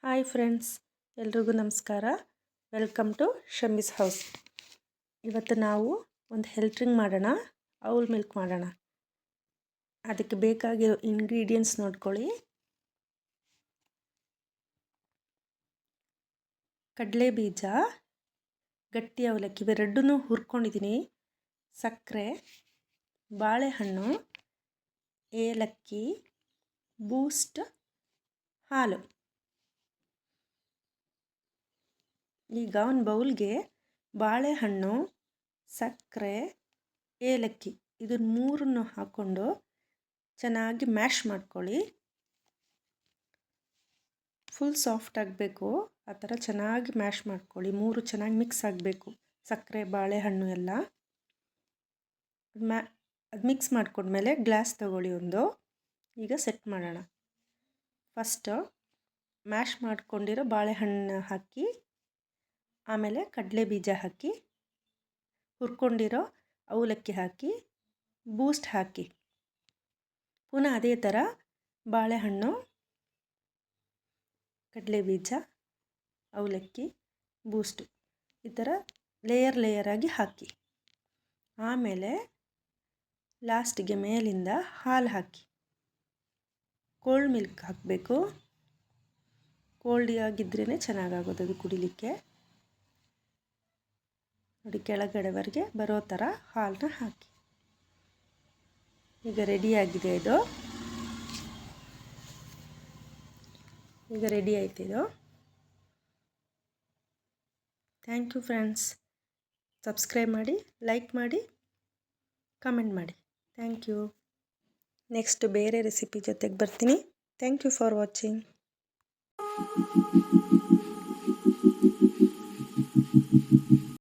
Hi friends, ಎಲ್ರಿಗೂ ನಮಸ್ಕಾರ. Welcome to Shammi's house. ಇವತ್ತು ನಾವು ಒಂದು ಹೆಲ್ತ್ ಡ್ರಿಂಕ್ ಮಾಡೋಣ, ಔಲ್ ಮಿಲ್ಕ್ ಮಾಡೋಣ. ಅದಕ್ಕೆ ಬೇಕಾಗಿರೋ ಇಂಗ್ರೀಡಿಯೆಂಟ್ಸ್ ನೋಡ್ಕೊಳ್ಳಿ. ಕಡಲೆ ಬೀಜ, ಗಟ್ಟಿ ಅವಲಕ್ಕಿ ಇವೆರಡನ್ನೂ ಹುರ್ಕೊಂಡಿದ್ದೀನಿ. ಸಕ್ಕರೆ, ಬಾಳೆಹಣ್ಣು, ಏಲಕ್ಕಿ, ಬೂಸ್ಟ್, ಹಾಲು. ಈಗ ಒಂದು ಬೌಲ್ಗೆ ಬಾಳೆಹಣ್ಣು, ಸಕ್ಕರೆ, ಏಲಕ್ಕಿ ಇದನ್ನು ಮೂರನ್ನು ಹಾಕ್ಕೊಂಡು ಚೆನ್ನಾಗಿ ಮ್ಯಾಶ್ ಮಾಡ್ಕೊಳ್ಳಿ. ಫುಲ್ ಸಾಫ್ಟ್ ಆಗಬೇಕು, ಆ ಥರ ಚೆನ್ನಾಗಿ ಮ್ಯಾಶ್ ಮಾಡ್ಕೊಳ್ಳಿ. ಮೂರು ಚೆನ್ನಾಗಿ ಮಿಕ್ಸ್ ಆಗಬೇಕು, ಸಕ್ಕರೆ ಬಾಳೆಹಣ್ಣು ಎಲ್ಲ. ಅದು ಮಿಕ್ಸ್ ಮಾಡ್ಕೊಂಡ್ಮೇಲೆ ಗ್ಲಾಸ್ ತಗೊಳ್ಳಿ ಒಂದು. ಈಗ ಸೆಟ್ ಮಾಡೋಣ. ಫಸ್ಟು ಮ್ಯಾಶ್ ಮಾಡ್ಕೊಂಡಿರೋ ಬಾಳೆಹಣ್ಣು ಹಾಕಿ, ಆಮೇಲೆ ಕಡಲೆ ಬೀಜ ಹಾಕಿ, ಹುರ್ಕೊಂಡಿರೋ ಅವಲಕ್ಕಿ ಹಾಕಿ, ಬೂಸ್ಟ್ ಹಾಕಿ. ಪುನಃ ಅದೇ ಥರ ಬಾಳೆಹಣ್ಣು, ಕಡಲೆ ಬೀಜ, ಅವಲಕ್ಕಿ, ಬೂಸ್ಟು ಈ ಥರ ಲೇಯರಾಗಿ ಹಾಕಿ. ಆಮೇಲೆ ಲಾಸ್ಟಿಗೆ ಮೇಲಿಂದ ಹಾಲು ಹಾಕಿ. ಕೋಲ್ಡ್ ಮಿಲ್ಕ್ ಹಾಕಬೇಕು. ಕೋಲ್ಡ್ ಆಗಿದ್ರೇ ಚೆನ್ನಾಗಾಗೋದು ಅದು ಕುಡಿಲಿಕ್ಕೆ. ನೋಡಿ, ಕೆಳಗಡೆವರೆಗೆ ಬರೋ ಥರ ಹಾಲನ್ನ ಹಾಕಿ. ಈಗ ರೆಡಿಯಾಗಿದೆ ಇದು. ಈಗ ರೆಡಿ ಆಯ್ತು ಇದು. Thank you friends. ಸಬ್ಸ್ಕ್ರೈಬ್ ಮಾಡಿ, ಲೈಕ್ ಮಾಡಿ, ಕಮೆಂಟ್ ಮಾಡಿ. Thank you. ನೆಕ್ಸ್ಟ್ ಬೇರೆ ರೆಸಿಪಿ ಜೊತೆಗೆ ಬರ್ತೀನಿ. Thank you for watching.